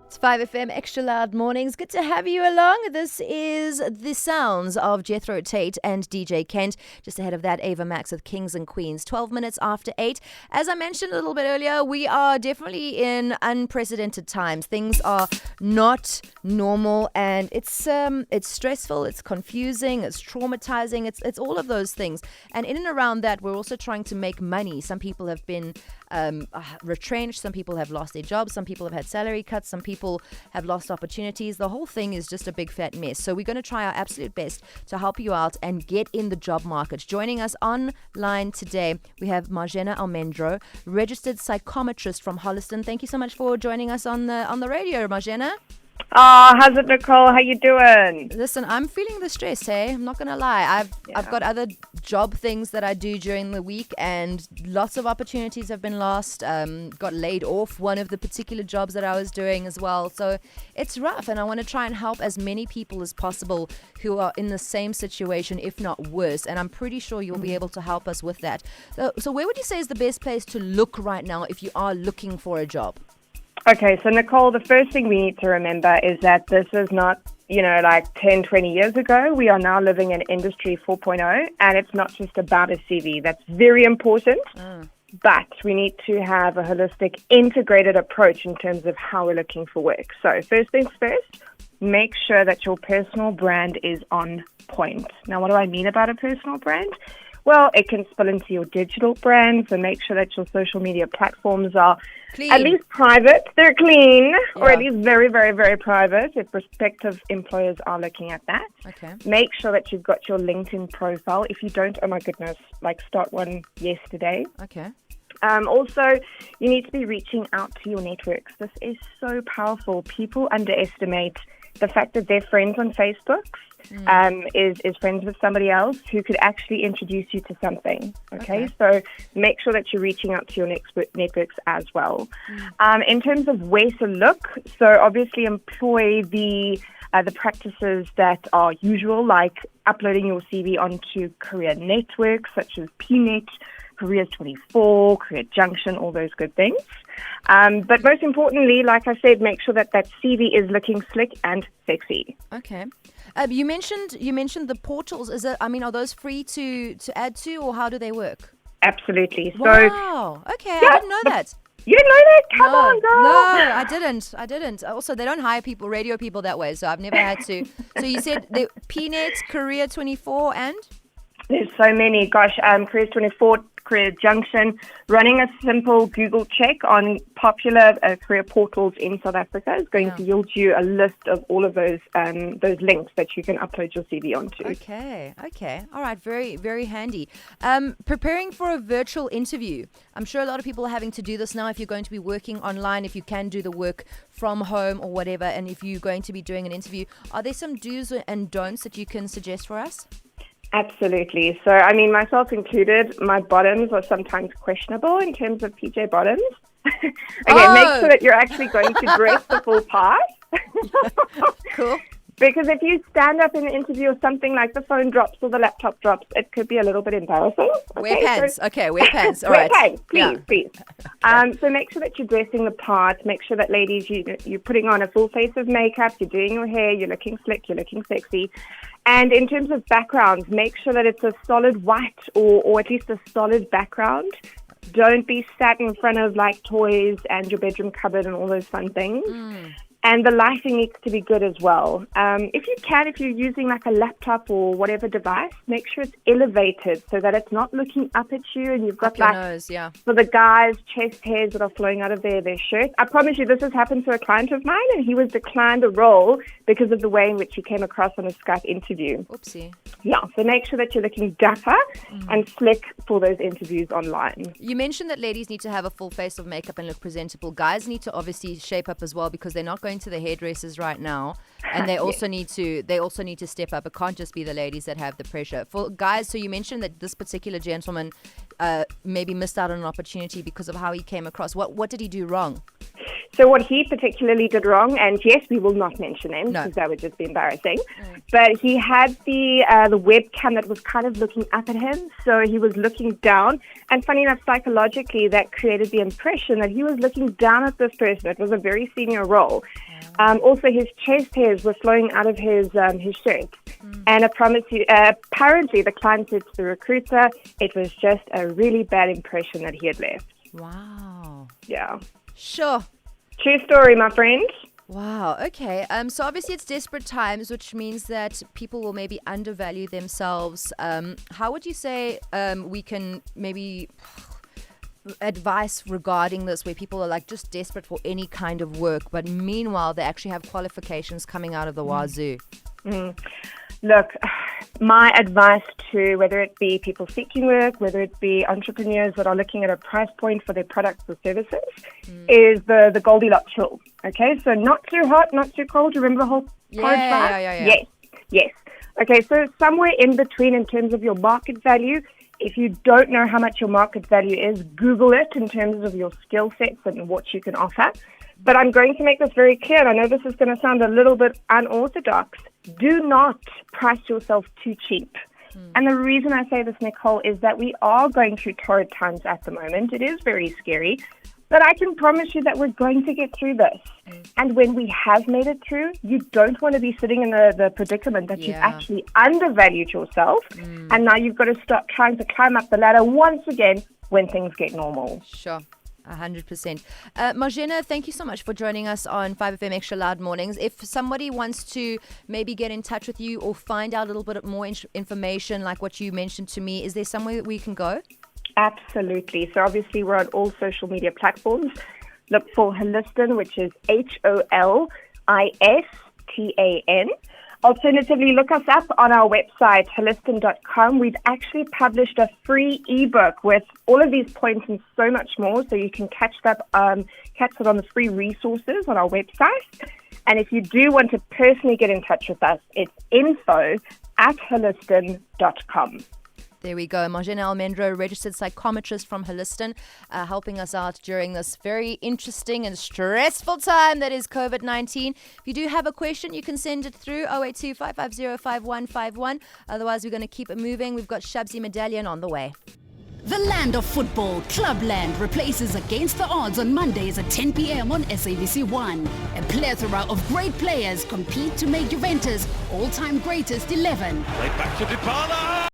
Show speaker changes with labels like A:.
A: It's 5FM Extra Loud Mornings. Good to have you along. This is the sounds of Jethro Tate and DJ Kent. Just ahead of that, Ava Max with Kings and Queens. 12 minutes after 8. As I mentioned a little bit earlier, we are definitely in unprecedented times. Things are not normal, and it's stressful, it's confusing, it's traumatizing, it's all of those things. And in and around that, we're also trying to make money. Some people have been retrenched, some people have lost their jobs, some people have had salary cuts, some people have lost opportunities. The whole thing is just a big fat mess. So we're going to try our absolute best to help you out and get in the job market. Joining us online today, we have Marjana Almendro, registered psychometrist from Holliston. Thank you so much for joining us on the radio, Marjana.
B: How's it, Nicole? How you doing?
A: Listen, I'm feeling the stress, hey? I'm not going to lie. I've got other job things that I do during the week, and lots of opportunities have been lost. Got laid off one of the particular jobs that I was doing as well. So it's rough, and I want to try and help as many people as possible who are in the same situation, if not worse. And I'm pretty sure you'll be able to help us with that. So where would you say is the best place to look right now if you are looking for a job?
B: Okay, so Nicole, the first thing we need to remember is that this is not, like 10, 20 years ago. We are now living in Industry 4.0, and it's not just about a CV. That's very important, but we need to have a holistic, integrated approach in terms of how we're looking for work. So first things first, make sure that your personal brand is on point. Now, what do I mean about a personal brand? Well, it can spill into your digital brand, so make sure that your social media platforms are
A: clean.
B: At least private. They're clean, or at
A: Yeah.
B: least very, very, very private if prospective employers are looking at that.
A: Okay.
B: Make sure that you've got your LinkedIn profile. If you don't, oh my goodness, start one yesterday.
A: Okay.
B: Also, you need to be reaching out to your networks. This is so powerful. People underestimate the fact that they're friends on Facebook. Is friends with somebody else who could actually introduce you to something. Okay? So make sure that you're reaching out to your networks as well. In terms of where to look, so obviously employ the practices that are usual, like uploading your CV onto career networks such as PNet, Careers 24, Career Junction, all those good things. But most importantly, like I said, make sure that CV is looking slick and sexy.
A: Okay. You mentioned the portals. Are those free to add to, or how do they work?
B: Absolutely.
A: Wow. Okay, I didn't know that.
B: You didn't know that? Come on, girl.
A: No, I didn't. Also, they don't hire radio people that way, so I've never had to. So you said the PNet, Career 24, and?
B: There's so many. Gosh, Careers 24, Career Junction. Running a simple Google check on popular career portals in South Africa is going to yield you a list of all of those links that you can upload your CV onto.
A: Okay. All right, very, very handy. Preparing for a virtual interview. I'm sure a lot of people are having to do this now if you're going to be working online, if you can do the work from home or whatever, and if you're going to be doing an interview. Are there some do's and don'ts that you can suggest for us?
B: Absolutely. So, myself included, my bottoms are sometimes questionable in terms of PJ bottoms. Make sure that you're actually going to dress the full part.
A: Cool.
B: Because if you stand up in an interview or something like the phone drops or the laptop drops, it could be a little bit embarrassing.
A: Wear pants. Wear pants. All
B: right.
A: Wear
B: pants, please. So make sure that you're dressing the part. Make sure that, ladies, you're putting on a full face of makeup, you're doing your hair, you're looking slick, you're looking sexy. And in terms of backgrounds, make sure that it's a solid white or at least a solid background. Don't be sat in front of toys and your bedroom cupboard and all those fun things. And the lighting needs to be good as well. If you're using a laptop or whatever device, make sure it's elevated so that it's not looking up at you and you've got
A: your nose, yeah.
B: For the guys, chest hairs that are flowing out of their shirts. I promise you this has happened to a client of mine, and he was declined a role because of the way in which he came across on a Skype interview.
A: Oopsie.
B: Yeah, so make sure that you're looking dapper and slick for those interviews online.
A: You mentioned that ladies need to have a full face of makeup and look presentable. Guys need to obviously shape up as well because they're not going to the hairdressers right now, and they also need to step up. It can't just be the ladies that have the pressure. For guys, so you mentioned that this particular gentleman maybe missed out on an opportunity because of how he came across. What did he do wrong?
B: So what he particularly did wrong, and yes, we will not mention him because that would just be embarrassing, but he had the webcam that was kind of looking up at him, so he was looking down, and funny enough, psychologically, that created the impression that he was looking down at this person. It was a very senior role. Also, his chest hairs were flowing out of his shirt. And I promise you, apparently the client said to the recruiter, it was just a really bad impression that he had left.
A: Wow.
B: Yeah.
A: Sure.
B: True story, my friend.
A: Wow. Okay. So obviously it's desperate times, which means that people will maybe undervalue themselves. How would you say we can maybe advice regarding this, where people are like just desperate for any kind of work, but meanwhile they actually have qualifications coming out of the wazoo?
B: Look, my advice to whether it be people seeking work, whether it be entrepreneurs that are looking at a price point for their products or services, is the Goldilocks rule. Okay, so not too hot, not too cold. Do you remember the whole porridge vibe? Yes. Okay, so somewhere in between in terms of your market value. If you don't know how much your market value is, Google it in terms of your skill sets and what you can offer. But I'm going to make this very clear, and I know this is going to sound a little bit unorthodox. Do not price yourself too cheap. And the reason I say this, Nicole, is that we are going through torrid times at the moment. It is very scary. But I can promise you that we're going to get through this. And when we have made it through, you don't want to be sitting in the predicament that you've actually undervalued yourself. And now you've got to start trying to climb up the ladder once again when things get normal.
A: Sure. 100%. Marjena, thank you so much for joining us on 5FM Extra Loud Mornings. If somebody wants to maybe get in touch with you or find out a little bit more information like what you mentioned to me, is there somewhere that we can go?
B: Absolutely. So obviously we're on all social media platforms. Look for Holistan, which is HOLISTAN. Alternatively, look us up on our website, holistan.com. We've actually published a free ebook with all of these points and so much more, so you can catch it on the free resources on our website. And if you do want to personally get in touch with us, it's info@holistan.com.
A: There we go. Marjena Almendro, registered psychometrist from Holistan, helping us out during this very interesting and stressful time that is COVID-19. If you do have a question, you can send it through 082 550 5151. Otherwise, we're going to keep it moving. We've got Shabzi Medallion on the way.
C: The land of football, Clubland, replaces Against the Odds on Mondays at 10 p.m. on SABC1. A plethora of great players compete to make Juventus all-time greatest 11.
D: Played back to Dybala.